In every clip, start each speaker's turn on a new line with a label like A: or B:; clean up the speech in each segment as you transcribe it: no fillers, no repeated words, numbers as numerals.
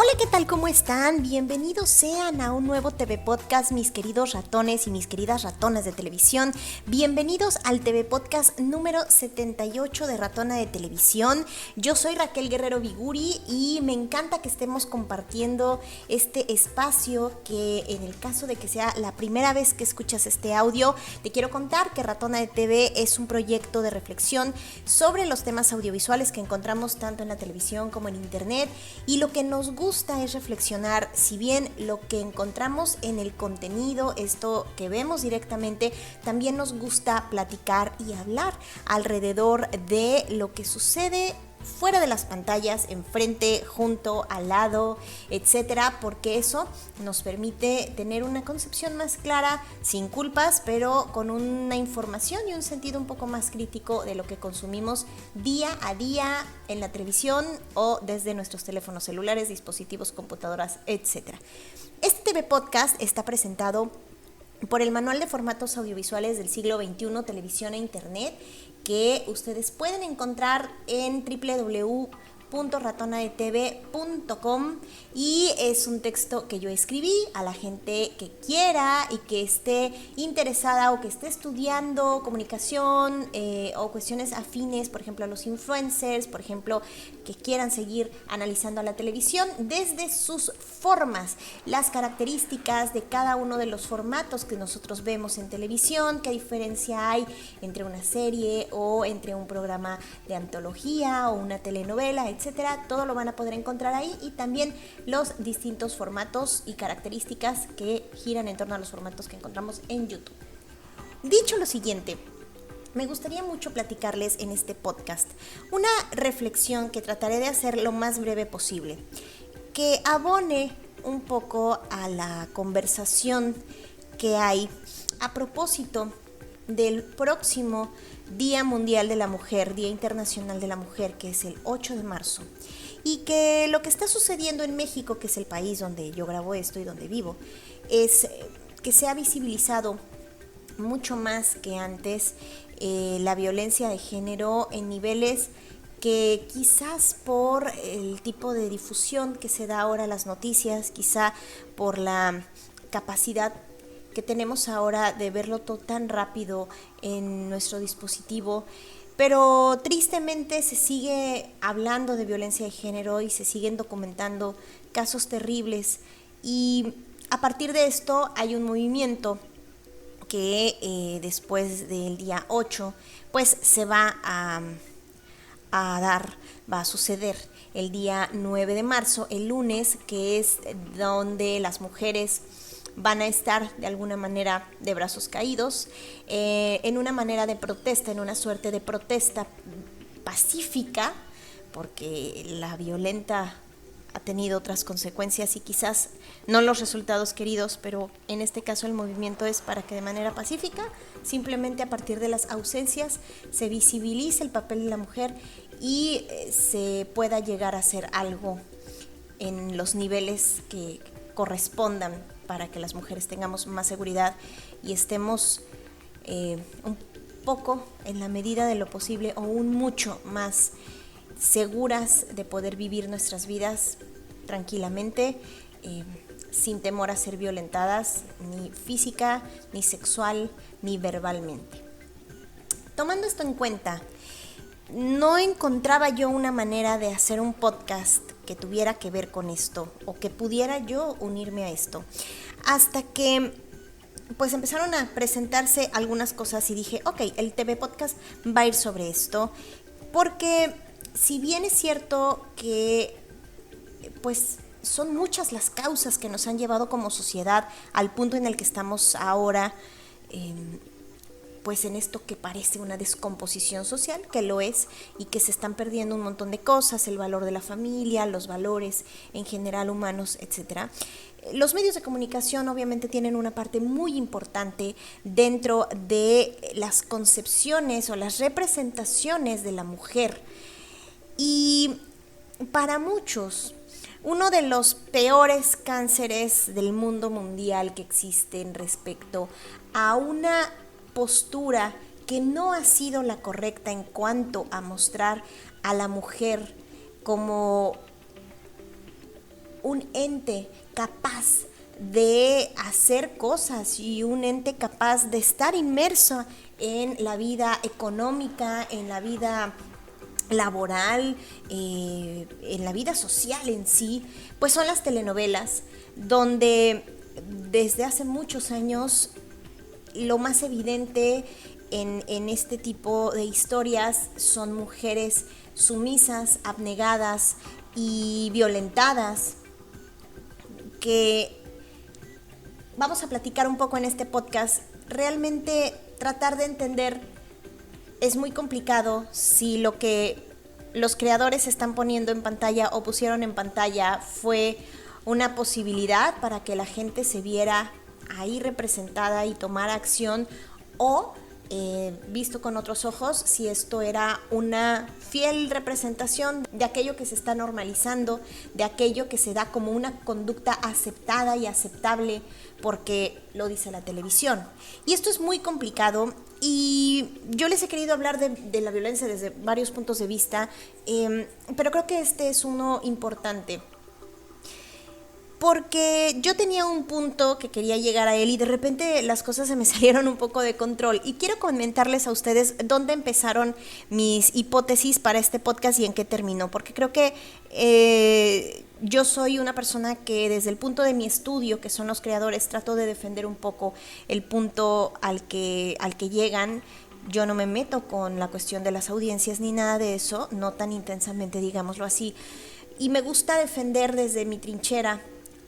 A: Hola, ¿qué tal? ¿Cómo están? Bienvenidos sean a un nuevo TV Podcast, mis queridos ratones y mis queridas ratonas de televisión. Bienvenidos al TV Podcast número 78 de Ratona de Televisión. Yo soy Raquel Guerrero Viguri y me encanta que estemos compartiendo este espacio que, en el caso de que sea la primera vez que escuchas este audio, te quiero contar que Ratona de TV es un proyecto de reflexión sobre los temas audiovisuales que encontramos tanto en la televisión como en internet, y lo que nos gusta es reflexionar, si bien lo que encontramos en el contenido, esto que vemos directamente, también nos gusta platicar y hablar alrededor de lo que sucede fuera de las pantallas, enfrente, junto, al lado, etcétera, porque eso nos permite tener una concepción más clara, sin culpas, pero con una información y un sentido un poco más crítico de lo que consumimos día a día en la televisión o desde nuestros teléfonos celulares, dispositivos, computadoras, etcétera. Este TV Podcast está presentado por el Manual de Formatos Audiovisuales del Siglo XXI, Televisión e Internet, que ustedes pueden encontrar en www.ratonadetv.com, y es un texto que yo escribí a la gente que quiera y que esté interesada o que esté estudiando comunicación o cuestiones afines, por ejemplo a los influencers, por ejemplo que quieran seguir analizando a la televisión desde sus formas, las características de cada uno de los formatos que nosotros vemos en televisión, qué diferencia hay entre una serie o entre un programa de antología o una telenovela, etcétera. Todo lo van a poder encontrar ahí, y también los distintos formatos y características que giran en torno a los formatos que encontramos en YouTube. Dicho lo siguiente, me gustaría mucho platicarles en este podcast una reflexión que trataré de hacer lo más breve posible, que abone un poco a la conversación que hay a propósito del próximo Día Mundial de la Mujer, Día Internacional de la Mujer, que es el 8 de marzo, y que lo que está sucediendo en México, que es el país donde yo grabo esto y donde vivo, es que se ha visibilizado mucho más que antes la violencia de género en niveles que quizás por el tipo de difusión que se da ahora a las noticias, quizá por la capacidad que tenemos ahora de verlo todo tan rápido en nuestro dispositivo, pero tristemente se sigue hablando de violencia de género y se siguen documentando casos terribles, y a partir de esto hay un movimiento que después del día 8 pues se va va a suceder el día 9 de marzo, el lunes, que es donde las mujeres van a estar de alguna manera de brazos caídos, en una manera de protesta, en una suerte de protesta pacífica, porque la violenta ha tenido otras consecuencias y quizás no los resultados queridos, pero en este caso el movimiento es para que de manera pacífica, simplemente a partir de las ausencias, se visibilice el papel de la mujer y se pueda llegar a hacer algo en los niveles que correspondan para que las mujeres tengamos más seguridad y estemos un poco, en la medida de lo posible, o un mucho más seguras de poder vivir nuestras vidas tranquilamente, sin temor a ser violentadas, ni física, ni sexual, ni verbalmente. Tomando esto en cuenta, no encontraba yo una manera de hacer un podcast que tuviera que ver con esto, o que pudiera yo unirme a esto, hasta que pues empezaron a presentarse algunas cosas y dije, ok, el TV Podcast va a ir sobre esto, porque si bien es cierto que pues son muchas las causas que nos han llevado como sociedad al punto en el que estamos ahora, pues en esto que parece una descomposición social, que lo es, y que se están perdiendo un montón de cosas, el valor de la familia, los valores en general humanos, etcétera. Los medios de comunicación obviamente tienen una parte muy importante dentro de las concepciones o las representaciones de la mujer. Y para muchos, uno de los peores cánceres del mundo mundial que existen respecto a una postura que no ha sido la correcta en cuanto a mostrar a la mujer como un ente capaz de hacer cosas y un ente capaz de estar inmerso en la vida económica, en la vida laboral, en la vida social en sí, pues son las telenovelas, donde desde hace muchos años lo más evidente en este tipo de historias son mujeres sumisas, abnegadas y violentadas, que vamos a platicar un poco en este podcast. Realmente tratar de entender es muy complicado si lo que los creadores están poniendo en pantalla o pusieron en pantalla fue una posibilidad para que la gente se viera ahí representada y tomara acción, o visto con otros ojos, si esto era una fiel representación de aquello que se está normalizando, de aquello que se da como una conducta aceptada y aceptable porque lo dice la televisión. Y esto es muy complicado, y yo les he querido hablar de la violencia desde varios puntos de vista, pero creo que este es uno importante, porque yo tenía un punto que quería llegar a él y de repente las cosas se me salieron un poco de control, y quiero comentarles a ustedes dónde empezaron mis hipótesis para este podcast y en qué terminó, porque creo que yo soy una persona que desde el punto de mi estudio, que son los creadores, trato de defender un poco el punto al que llegan. Yo no me meto con la cuestión de las audiencias ni nada de eso, no tan intensamente, digámoslo así, y me gusta defender desde mi trinchera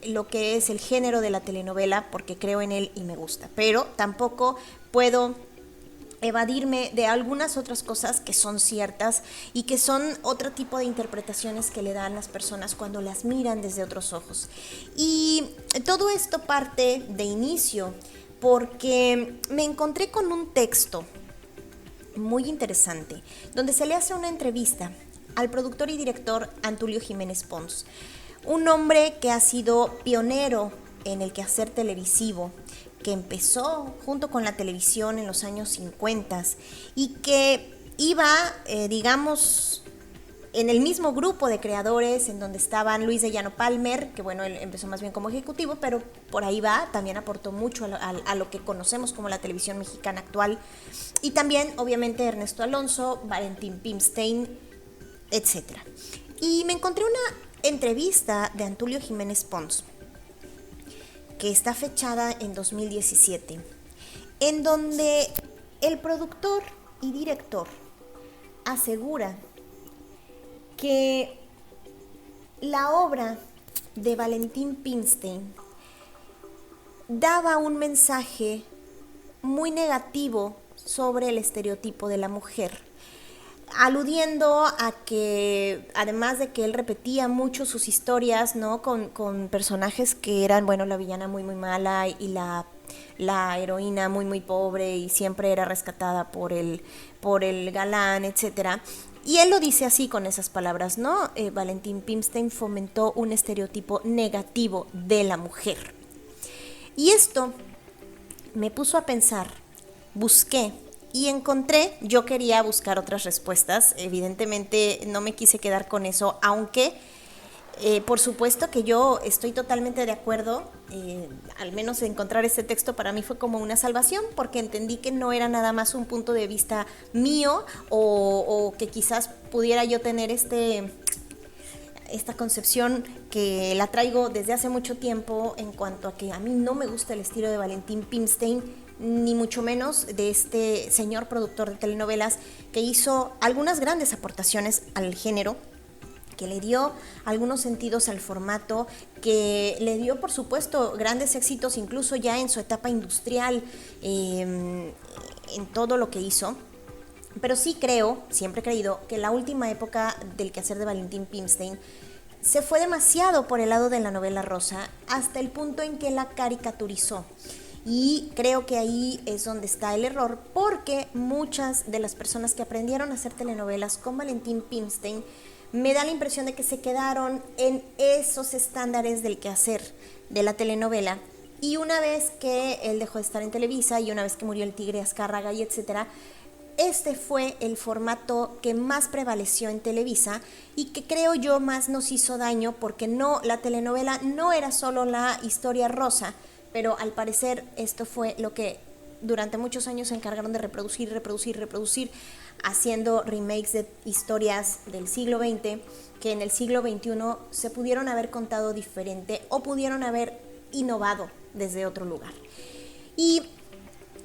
A: lo que es el género de la telenovela, porque creo en él y me gusta, pero tampoco puedo evadirme de algunas otras cosas que son ciertas y que son otro tipo de interpretaciones que le dan las personas cuando las miran desde otros ojos. Y todo esto parte de inicio porque me encontré con un texto muy interesante donde se le hace una entrevista al productor y director Antulio Jiménez Pons, un hombre que ha sido pionero en el quehacer televisivo, que empezó junto con la televisión en los años 50 y que iba, digamos, en el mismo grupo de creadores en donde estaban Luis de Llano Palmer, que bueno, él empezó más bien como ejecutivo, pero por ahí va, también aportó mucho a lo que conocemos como la televisión mexicana actual, y también obviamente Ernesto Alonso, Valentín Pimstein, etc. Y me encontré una entrevista de Antulio Jiménez Pons, que está fechada en 2017, en donde el productor y director asegura que la obra de Valentín Pimstein daba un mensaje muy negativo sobre el estereotipo de la mujer, aludiendo a que, además de que él repetía mucho sus historias, ¿no?, con personajes que eran, bueno, la villana muy muy mala y la heroína muy muy pobre y siempre era rescatada por el galán, etcétera. Y él lo dice así, con esas palabras, ¿no? Valentín Pimstein fomentó un estereotipo negativo de la mujer. Y esto me puso a pensar, busqué y encontré, yo quería buscar otras respuestas, evidentemente no me quise quedar con eso, aunque por supuesto que yo estoy totalmente de acuerdo, al menos encontrar este texto para mí fue como una salvación, porque entendí que no era nada más un punto de vista mío o que quizás pudiera yo tener esta concepción que la traigo desde hace mucho tiempo en cuanto a que a mí no me gusta el estilo de Valentín Pimstein, ni mucho menos de este señor productor de telenovelas que hizo algunas grandes aportaciones al género, que le dio algunos sentidos al formato, que le dio, por supuesto, grandes éxitos incluso ya en su etapa industrial, en todo lo que hizo. Pero sí creo, siempre he creído, que la última época del quehacer de Valentín Pimstein se fue demasiado por el lado de la novela rosa, hasta el punto en que la caricaturizó. Y creo que ahí es donde está el error, porque muchas de las personas que aprendieron a hacer telenovelas con Valentín Pimstein me da la impresión de que se quedaron en esos estándares del quehacer de la telenovela, y una vez que él dejó de estar en Televisa y una vez que murió el Tigre Azcárraga y etcétera, este fue el formato que más prevaleció en Televisa y que creo yo más nos hizo daño porque la telenovela no era solo la historia rosa, pero al parecer esto fue lo que durante muchos años se encargaron de reproducir, haciendo remakes de historias del siglo XX que en el siglo XXI se pudieron haber contado diferente o pudieron haber innovado desde otro lugar. Y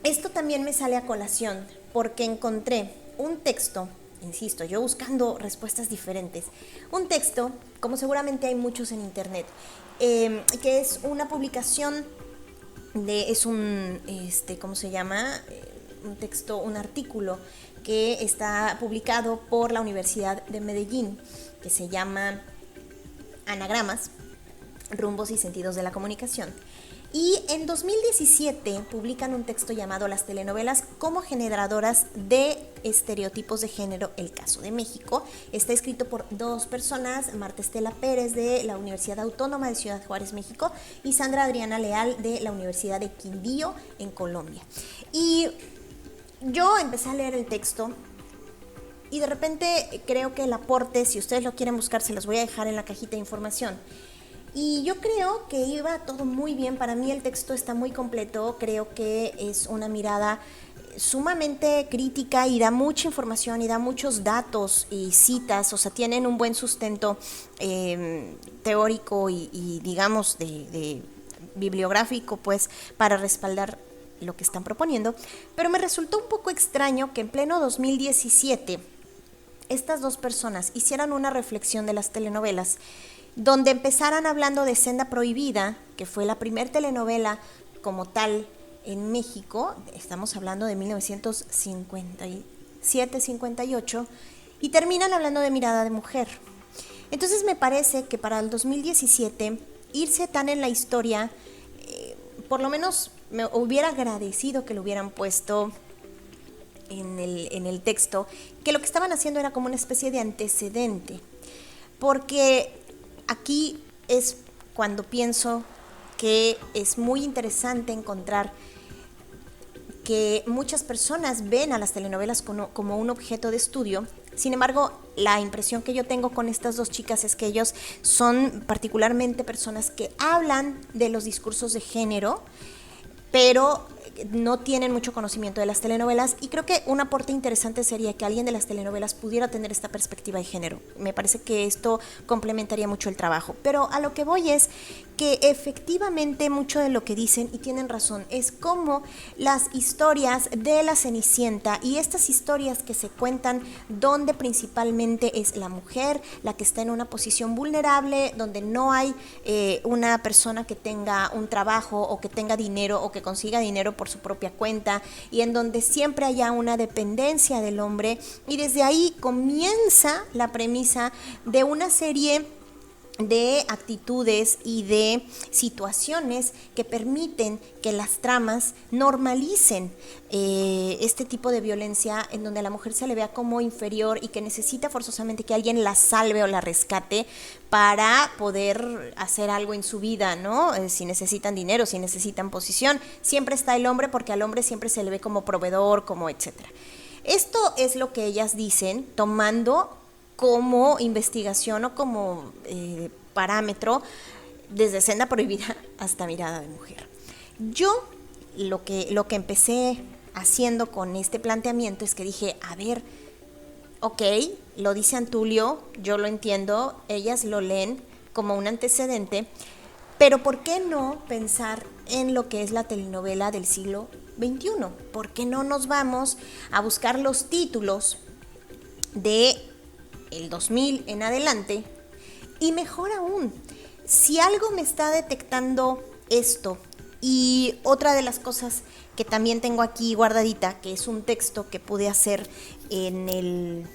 A: esto también me sale a colación porque encontré un texto, insisto, yo buscando respuestas diferentes, un texto, como seguramente hay muchos en internet, que es una publicación es un, ¿cómo se llama? Un texto, un artículo que está publicado por la Universidad de Medellín, que se llama Anagramas, Rumbos y Sentidos de la Comunicación. Y en 2017 publican un texto llamado Las telenovelas como generadoras de estereotipos de género, el caso de México. Está escrito por dos personas, Marta Estela Pérez de la Universidad Autónoma de Ciudad Juárez, México, y Sandra Adriana Leal de la Universidad de Quindío, en Colombia. Y yo empecé a leer el texto y de repente creo que el aporte, si ustedes lo quieren buscar, se los voy a dejar en la cajita de información. Y yo creo que iba todo muy bien. Para mí el texto está muy completo. Creo que es una mirada sumamente crítica y da mucha información y da muchos datos y citas. O sea, tienen un buen sustento teórico y digamos de bibliográfico, pues, para respaldar lo que están proponiendo. Pero me resultó un poco extraño que en pleno 2017 estas dos personas hicieran una reflexión de las telenovelas, donde empezaran hablando de Senda Prohibida, que fue la primer telenovela como tal en México, estamos hablando de 1957-58, y terminan hablando de Mirada de Mujer. Entonces me parece que para el 2017, irse tan en la historia, por lo menos me hubiera agradecido que lo hubieran puesto en el texto, que lo que estaban haciendo era como una especie de antecedente, porque aquí es cuando pienso que es muy interesante encontrar que muchas personas ven a las telenovelas como un objeto de estudio. Sin embargo, la impresión que yo tengo con estas dos chicas es que ellos son particularmente personas que hablan de los discursos de género, pero no tienen mucho conocimiento de las telenovelas, y creo que un aporte interesante sería que alguien de las telenovelas pudiera tener esta perspectiva de género. Me parece que esto complementaría mucho el trabajo, pero a lo que voy es que efectivamente mucho de lo que dicen, y tienen razón, es como las historias de la Cenicienta y estas historias que se cuentan donde principalmente es la mujer la que está en una posición vulnerable, donde no hay una persona que tenga un trabajo o que tenga dinero o que consiga dinero por su propia cuenta, y en donde siempre haya una dependencia del hombre, y desde ahí comienza la premisa de una serie de actitudes y de situaciones que permiten que las tramas normalicen este tipo de violencia, en donde a la mujer se le vea como inferior y que necesita forzosamente que alguien la salve o la rescate para poder hacer algo en su vida, ¿no? Si necesitan dinero, si necesitan posición, siempre está el hombre, porque al hombre siempre se le ve como proveedor, como etcétera. Esto es lo que ellas dicen, tomando como investigación o como parámetro desde Senda Prohibida hasta Mirada de Mujer. Yo lo que empecé haciendo con este planteamiento es que dije, a ver, ok, lo dice Antulio, yo lo entiendo, ellas lo leen como un antecedente, pero ¿por qué no pensar en lo que es la telenovela del siglo XXI? ¿Por qué no nos vamos a buscar los títulos de el 2000 en adelante? Y mejor aún, si algo me está detectando esto, y otra de las cosas que también tengo aquí guardadita, que es un texto que pude hacer en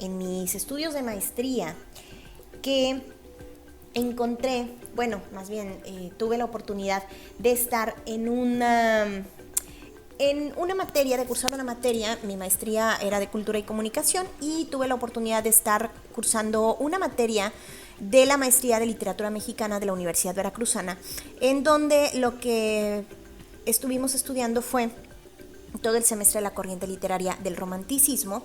A: mis estudios de maestría, que encontré, bueno, más bien tuve la oportunidad de estar en una materia, de cursar una materia. Mi maestría era de Cultura y Comunicación, y tuve la oportunidad de estar cursando una materia de la maestría de Literatura Mexicana de la Universidad Veracruzana, en donde lo que estuvimos estudiando fue todo el semestre la corriente literaria del romanticismo,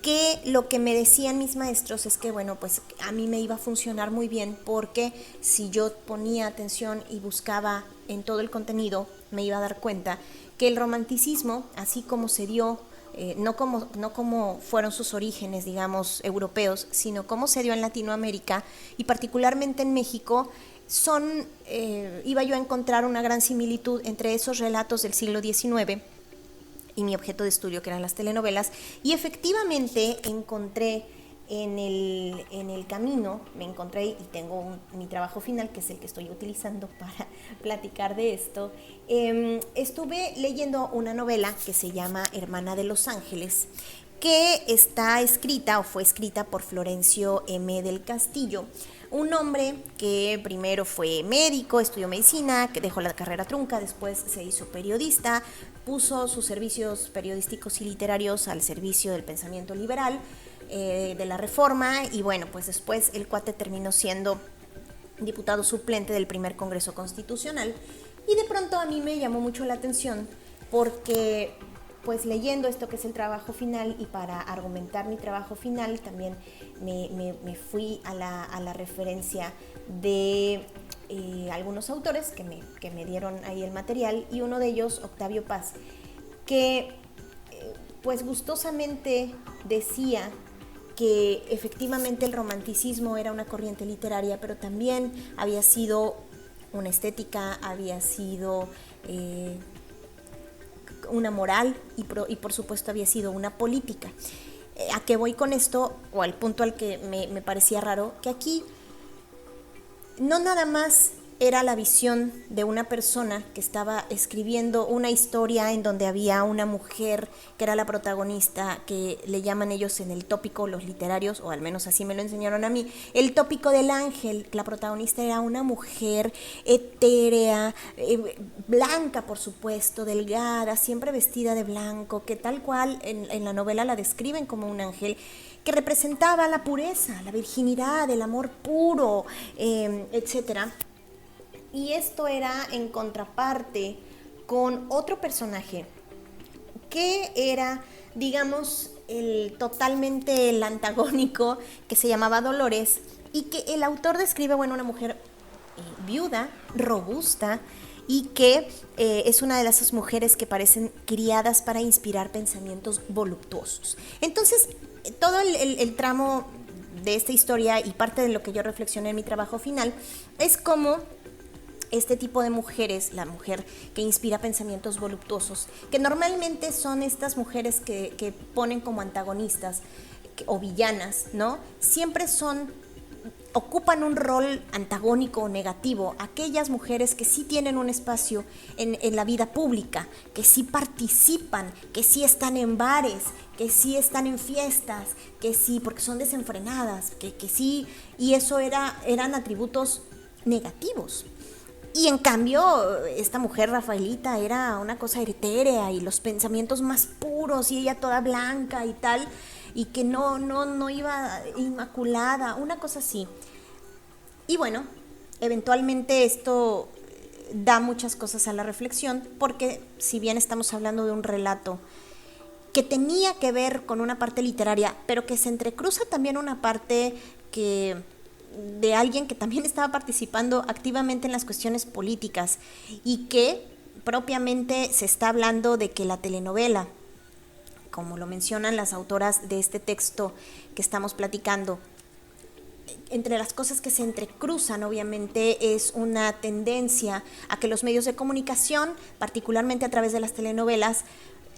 A: que lo que me decían mis maestros es que, bueno, pues a mí me iba a funcionar muy bien porque si yo ponía atención y buscaba en todo el contenido, me iba a dar cuenta que el romanticismo, así como se dio, no como fueron sus orígenes, digamos, europeos, sino como se dio en Latinoamérica y particularmente en México, iba yo a encontrar una gran similitud entre esos relatos del siglo XIX y mi objeto de estudio, que eran las telenovelas, y efectivamente encontré en el camino, me encontré y tengo mi trabajo final, que es el que estoy utilizando para platicar de esto. Estuve leyendo una novela que se llama Hermana de los Ángeles, que está escrita o fue escrita por Florencio M. del Castillo, un hombre que primero fue médico, estudió medicina, que dejó la carrera trunca, después se hizo periodista, puso sus servicios periodísticos y literarios al servicio del pensamiento liberal, de la Reforma, y bueno, pues después el cuate terminó siendo diputado suplente del primer Congreso Constitucional, y de pronto a mí me llamó mucho la atención porque pues leyendo esto que es el trabajo final, y para argumentar mi trabajo final también me fui a la referencia de algunos autores que me dieron ahí el material, y uno de ellos, Octavio Paz, que pues gustosamente decía que efectivamente el romanticismo era una corriente literaria, pero también había sido una estética, había sido una moral y por supuesto había sido una política. ¿A qué voy con esto? O al punto al que me parecía raro, que aquí no nada más era la visión de una persona que estaba escribiendo una historia en donde había una mujer que era la protagonista, que le llaman ellos en el tópico, los literarios, o al menos así me lo enseñaron a mí, el tópico del ángel. La protagonista era una mujer etérea, blanca por supuesto, delgada, siempre vestida de blanco, que tal cual en la novela la describen como un ángel, que representaba la pureza, la virginidad, el amor puro, etcétera. Y esto era en contraparte con otro personaje que era, digamos, totalmente el antagónico, que se llamaba Dolores, y que el autor describe, bueno, una mujer viuda, robusta, y que es una de esas mujeres que parecen criadas para inspirar pensamientos voluptuosos. Entonces, todo el tramo de esta historia y parte de lo que yo reflexioné en mi trabajo final es cómo este tipo de mujeres, la mujer que inspira pensamientos voluptuosos, que normalmente son estas mujeres que ponen como antagonistas o villanas, ¿no? Siempre ocupan un rol antagónico o negativo. Aquellas mujeres que sí tienen un espacio en la vida pública, que sí participan, que sí están en bares, que sí están en fiestas, que sí, porque son desenfrenadas, que sí, y eso eran atributos negativos. Y en cambio, esta mujer, Rafaelita, era una cosa etérea y los pensamientos más puros, y ella toda blanca y tal, y que no iba inmaculada, una cosa así. Y bueno, eventualmente esto da muchas cosas a la reflexión, porque si bien estamos hablando de un relato que tenía que ver con una parte literaria, pero que se entrecruza también una parte de alguien que también estaba participando activamente en las cuestiones políticas, y que propiamente se está hablando de que la telenovela, como lo mencionan las autoras de este texto que estamos platicando, entre las cosas que se entrecruzan obviamente es una tendencia a que los medios de comunicación, particularmente a través de las telenovelas,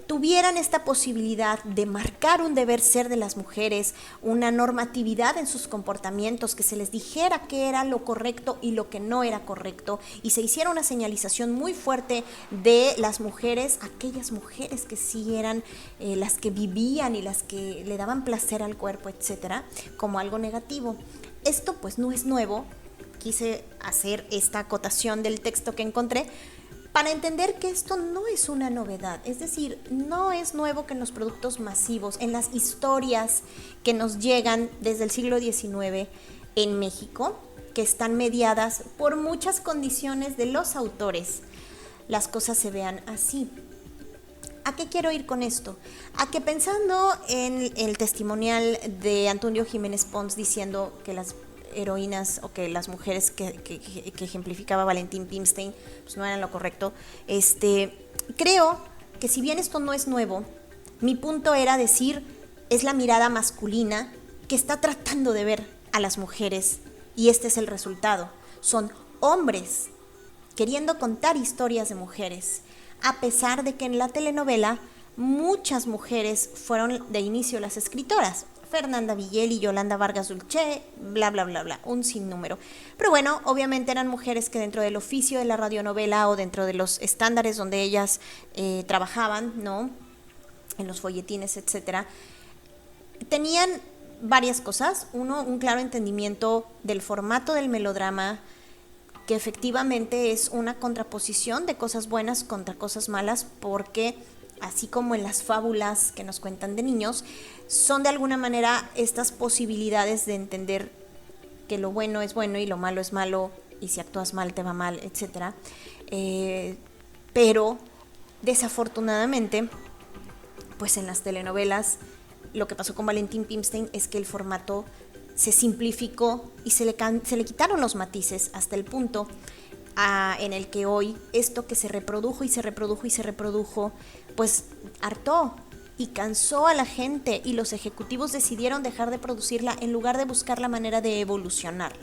A: tuvieran esta posibilidad de marcar un deber ser de las mujeres, una normatividad en sus comportamientos, que se les dijera qué era lo correcto y lo que no era correcto, y se hiciera una señalización muy fuerte de las mujeres, aquellas mujeres que sí eran las que vivían y las que le daban placer al cuerpo, etcétera, como algo negativo. Esto pues no es nuevo. Quise hacer esta acotación del texto que encontré para entender que esto no es una novedad, es decir, no es nuevo que en los productos masivos, en las historias que nos llegan desde el siglo XIX en México, que están mediadas por muchas condiciones de los autores, las cosas se vean así. ¿A qué quiero ir con esto? A que pensando en el testimonial de Antonio Jiménez Pons diciendo que las heroínas o que las mujeres que ejemplificaba Valentín Pimstein pues no eran lo correcto, creo que si bien esto no es nuevo, mi punto era decir, es la mirada masculina que está tratando de ver a las mujeres y este es el resultado. Son hombres queriendo contar historias de mujeres, a pesar de que en la telenovela muchas mujeres fueron de inicio las escritoras. Fernanda Villel, Yolanda Vargas Dulce, bla, bla, bla, bla, un sinnúmero. Pero bueno, obviamente eran mujeres que dentro del oficio de la radionovela o dentro de los estándares donde ellas trabajaban, ¿no? En los folletines, etcétera, tenían varias cosas. Uno, un claro entendimiento del formato del melodrama, que efectivamente es una contraposición de cosas buenas contra cosas malas, porque así como en las fábulas que nos cuentan de niños, son de alguna manera estas posibilidades de entender que lo bueno es bueno y lo malo es malo, y si actúas mal te va mal, etc. Pero desafortunadamente, pues en las telenovelas, lo que pasó con Valentín Pimstein es que el formato se simplificó y se le quitaron los matices hasta el punto en el que hoy esto que se reprodujo y se reprodujo y se reprodujo, pues hartó y cansó a la gente y los ejecutivos decidieron dejar de producirla en lugar de buscar la manera de evolucionarla.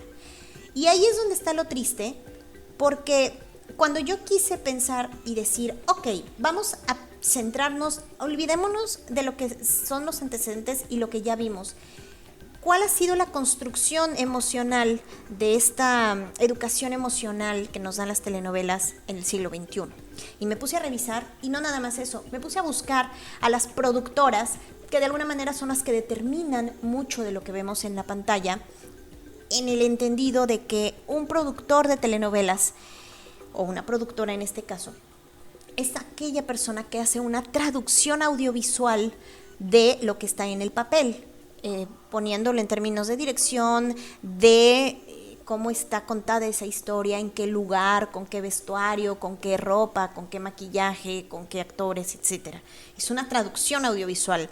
A: Y ahí es donde está lo triste, porque cuando yo quise pensar y decir, ok, vamos a centrarnos, olvidémonos de lo que son los antecedentes y lo que ya vimos. ¿Cuál ha sido la construcción emocional de esta educación emocional que nos dan las telenovelas en el siglo XXI? Y me puse a revisar, y no nada más eso, me puse a buscar a las productoras que de alguna manera son las que determinan mucho de lo que vemos en la pantalla, en el entendido de que un productor de telenovelas, o una productora en este caso, es aquella persona que hace una traducción audiovisual de lo que está en el papel, poniéndolo en términos de dirección, de cómo está contada esa historia, en qué lugar, con qué vestuario, con qué ropa, con qué maquillaje, con qué actores, etc. Es una traducción audiovisual.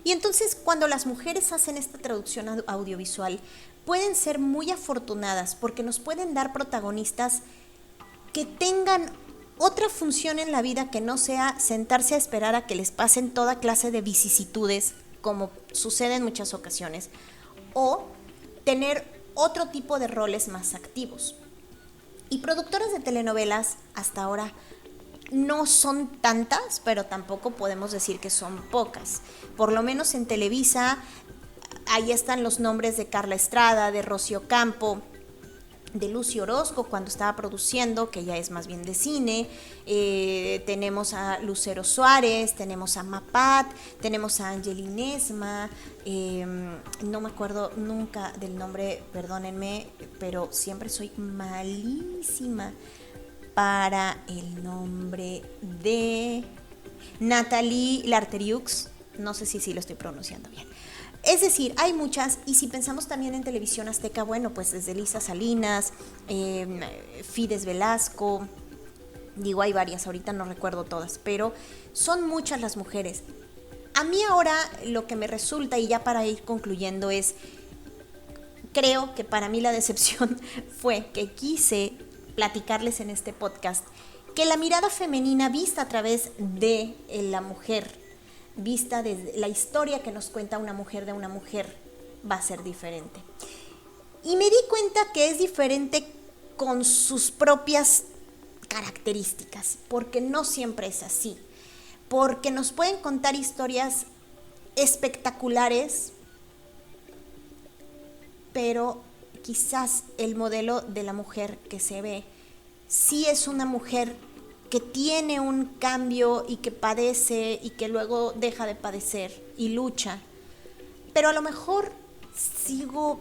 A: Y entonces cuando las mujeres hacen esta traducción audiovisual, pueden ser muy afortunadas porque nos pueden dar protagonistas que tengan otra función en la vida que no sea sentarse a esperar a que les pasen toda clase de vicisitudes, como sucede en muchas ocasiones, o tener otro tipo de roles más activos. Y productoras de telenovelas hasta ahora no son tantas, pero tampoco podemos decir que son pocas. Por lo menos en Televisa, ahí están los nombres de Carla Estrada, de Rocío Campo, de Lucy Orozco cuando estaba produciendo, que ya es más bien de cine. Tenemos a Lucero Suárez, tenemos a Mapat, tenemos a Angelina Esma, no me acuerdo nunca del nombre, perdónenme, pero siempre soy malísima para el nombre de Nathalie Larteriux, no sé si lo estoy pronunciando bien. Es decir, hay muchas, y si pensamos también en televisión azteca, bueno, pues desde Lisa Salinas, Fides Velasco, digo, hay varias, ahorita no recuerdo todas, pero son muchas las mujeres. A mí ahora lo que me resulta, y ya para ir concluyendo, es, creo que para mí la decepción fue que quise platicarles en este podcast que la mirada femenina vista a través de la mujer, vista desde la historia que nos cuenta una mujer de una mujer, va a ser diferente. Y me di cuenta que es diferente con sus propias características, porque no siempre es así, porque nos pueden contar historias espectaculares, pero quizás el modelo de la mujer que se ve sí es una mujer que tiene un cambio y que padece y que luego deja de padecer y lucha. Pero a lo mejor sigo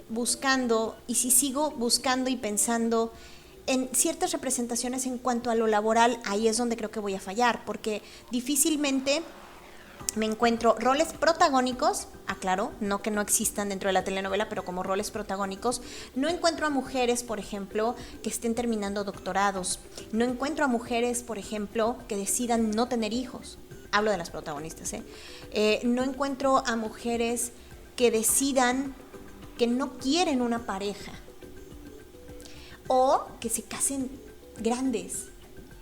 A: buscando, y si sigo buscando y pensando en ciertas representaciones en cuanto a lo laboral, ahí es donde creo que voy a fallar, porque difícilmente me encuentro roles protagónicos, aclaro, no que no existan dentro de la telenovela, pero como roles protagónicos. No encuentro a mujeres, por ejemplo, que estén terminando doctorados. No encuentro a mujeres, por ejemplo, que decidan no tener hijos. Hablo de las protagonistas, no encuentro a mujeres que decidan que no quieren una pareja. O que se casen grandes.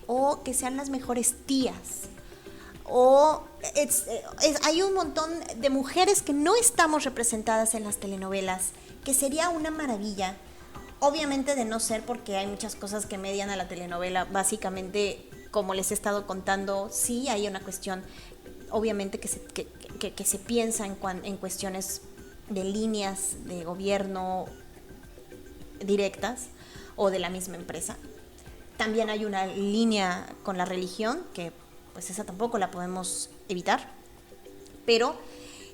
A: O que sean las mejores tías. Hay un montón de mujeres que no estamos representadas en las telenovelas, que sería una maravilla. Obviamente de no ser porque hay muchas cosas que median a la telenovela. Básicamente, como les he estado contando, sí hay una cuestión, obviamente, que se piensa en cuestiones de líneas de gobierno directas o de la misma empresa. También hay una línea con la religión, que pues esa tampoco la podemos evitar, pero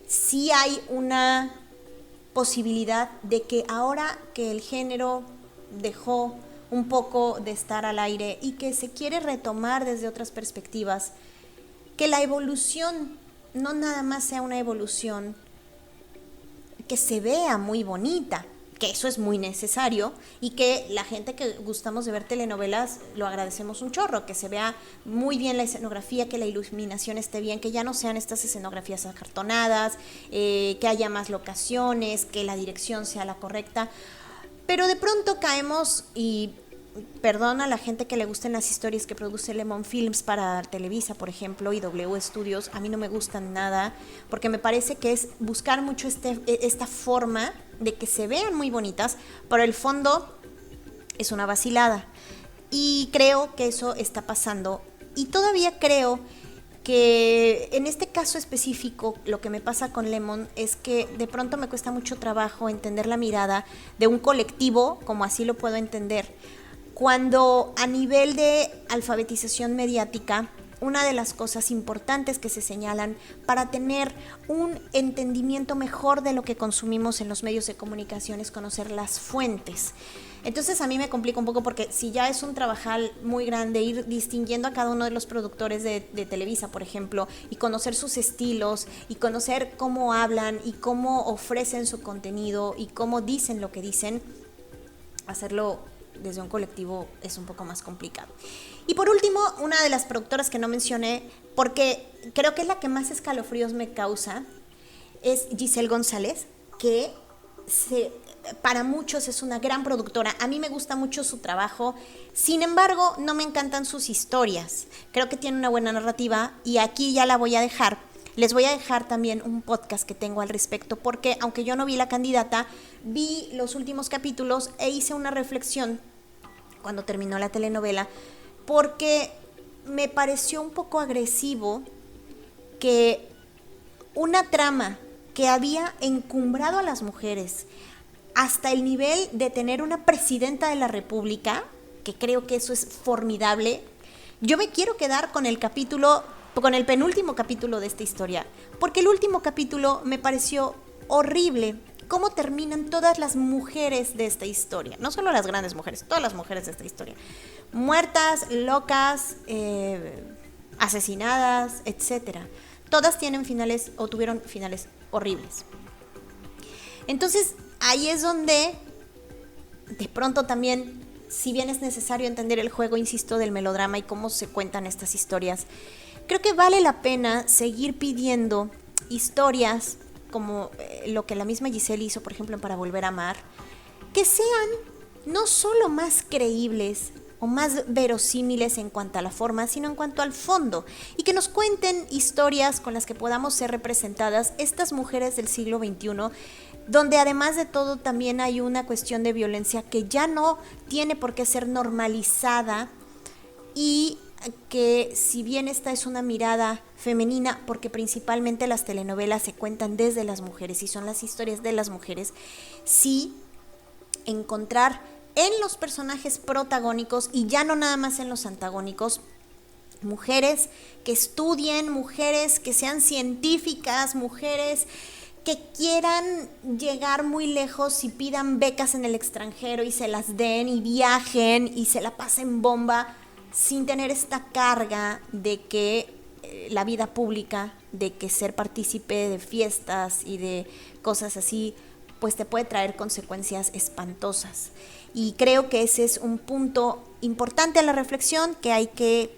A: sí hay una posibilidad de que ahora que el género dejó un poco de estar al aire y que se quiere retomar desde otras perspectivas, que la evolución no nada más sea una evolución que se vea muy bonita, que eso es muy necesario y que la gente que gustamos de ver telenovelas lo agradecemos un chorro, que se vea muy bien la escenografía, que la iluminación esté bien, que ya no sean estas escenografías acartonadas, que haya más locaciones, que la dirección sea la correcta. Pero de pronto caemos, y perdón a la gente que le gusten las historias que produce Lemon Films para Televisa, por ejemplo, y W Studios, a mí no me gustan nada, porque me parece que es buscar mucho esta forma de que se vean muy bonitas, pero el fondo es una vacilada. Y creo que eso está pasando. Y todavía creo que en este caso específico lo que me pasa con Lemon es que de pronto me cuesta mucho trabajo entender la mirada de un colectivo, como así lo puedo entender, cuando a nivel de alfabetización mediática, una de las cosas importantes que se señalan para tener un entendimiento mejor de lo que consumimos en los medios de comunicación es conocer las fuentes. Entonces a mí me complica un poco porque si ya es un trabajal muy grande ir distinguiendo a cada uno de los productores de Televisa, por ejemplo, y conocer sus estilos y conocer cómo hablan y cómo ofrecen su contenido y cómo dicen lo que dicen, hacerlo desde un colectivo es un poco más complicado. Y por último, una de las productoras que no mencioné, porque creo que es la que más escalofríos me causa, es Giselle González, que para muchos es una gran productora. A mí me gusta mucho su trabajo, sin embargo, no me encantan sus historias. Creo que tiene una buena narrativa y aquí ya la voy a dejar. Les voy a dejar también un podcast que tengo al respecto, porque aunque yo no vi La Candidata, vi los últimos capítulos e hice una reflexión cuando terminó la telenovela, porque me pareció un poco agresivo que una trama que había encumbrado a las mujeres hasta el nivel de tener una presidenta de la República, que creo que eso es formidable. Yo me quiero quedar con el penúltimo capítulo de esta historia, porque el último capítulo me pareció horrible. Cómo terminan todas las mujeres de esta historia, no solo las grandes mujeres, todas las mujeres de esta historia, muertas, locas, asesinadas, etcétera. Todas tienen finales o tuvieron finales horribles. Entonces ahí es donde de pronto también, si bien es necesario entender el juego, insisto, del melodrama y cómo se cuentan estas historias, creo que vale la pena seguir pidiendo historias como lo que la misma Giselle hizo, por ejemplo, en Para Volver a Amar, que sean no solo más creíbles o más verosímiles en cuanto a la forma, sino en cuanto al fondo, y que nos cuenten historias con las que podamos ser representadas estas mujeres del siglo XXI, donde además de todo también hay una cuestión de violencia que ya no tiene por qué ser normalizada, y que si bien esta es una mirada femenina, porque principalmente las telenovelas se cuentan desde las mujeres y son las historias de las mujeres, sí encontrar en los personajes protagónicos y ya no nada más en los antagónicos, mujeres que estudien, mujeres que sean científicas, mujeres que quieran llegar muy lejos y pidan becas en el extranjero y se las den y viajen y se la pasen bomba, sin tener esta carga de que la vida pública, de que ser partícipe de fiestas y de cosas así, pues te puede traer consecuencias espantosas. Y creo que ese es un punto importante a la reflexión que hay que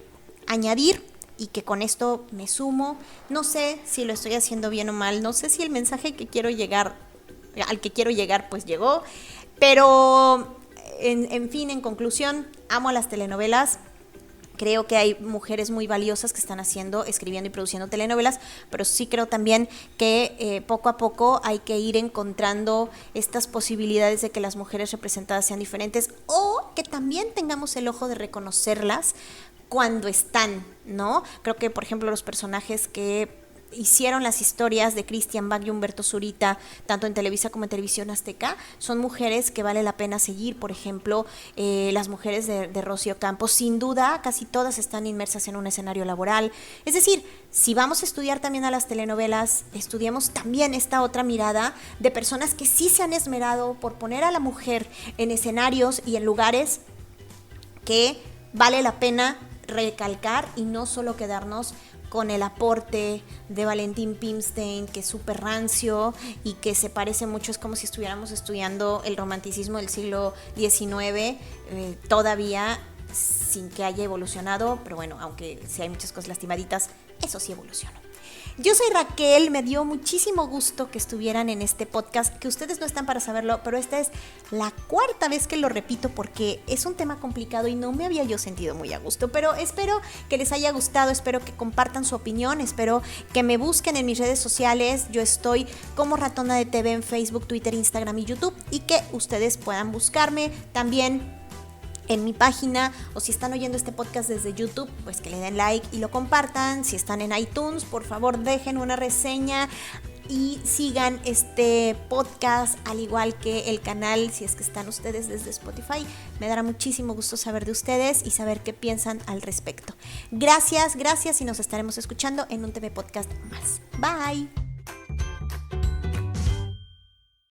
A: añadir y que con esto me sumo. No sé si lo estoy haciendo bien o mal, no sé si el mensaje al que quiero llegar pues llegó, pero en fin, en conclusión, amo las telenovelas. Creo que hay mujeres muy valiosas que están escribiendo y produciendo telenovelas, pero sí creo también que poco a poco hay que ir encontrando estas posibilidades de que las mujeres representadas sean diferentes o que también tengamos el ojo de reconocerlas cuando están, ¿no? Creo que, por ejemplo, los personajes que hicieron las historias de Cristian Bach y Humberto Zurita, tanto en Televisa como en Televisión Azteca, son mujeres que vale la pena seguir. Por ejemplo, las mujeres de Rocío Campos, sin duda, casi todas están inmersas en un escenario laboral. Es decir, si vamos a estudiar también a las telenovelas, estudiemos también esta otra mirada de personas que sí se han esmerado por poner a la mujer en escenarios y en lugares que vale la pena recalcar y no solo quedarnos con el aporte de Valentín Pimstein, que es súper rancio y que se parece mucho, es como si estuviéramos estudiando el romanticismo del siglo XIX, todavía sin que haya evolucionado, pero bueno, aunque sí hay muchas cosas lastimaditas, eso sí evolucionó. Yo soy Raquel, me dio muchísimo gusto que estuvieran en este podcast, que ustedes no están para saberlo, pero esta es la 4ª vez que lo repito porque es un tema complicado y no me había yo sentido muy a gusto, pero espero que les haya gustado, espero que compartan su opinión, espero que me busquen en mis redes sociales. Yo estoy como Ratona de TV en Facebook, Twitter, Instagram y YouTube, y que ustedes puedan buscarme también en mi página, o si están oyendo este podcast desde YouTube, pues que le den like y lo compartan. Si están en iTunes, por favor dejen una reseña y sigan este podcast, al igual que el canal, si es que están ustedes desde Spotify. Me dará muchísimo gusto saber de ustedes y saber qué piensan al respecto. Gracias y nos estaremos escuchando en un TV Podcast más. Bye.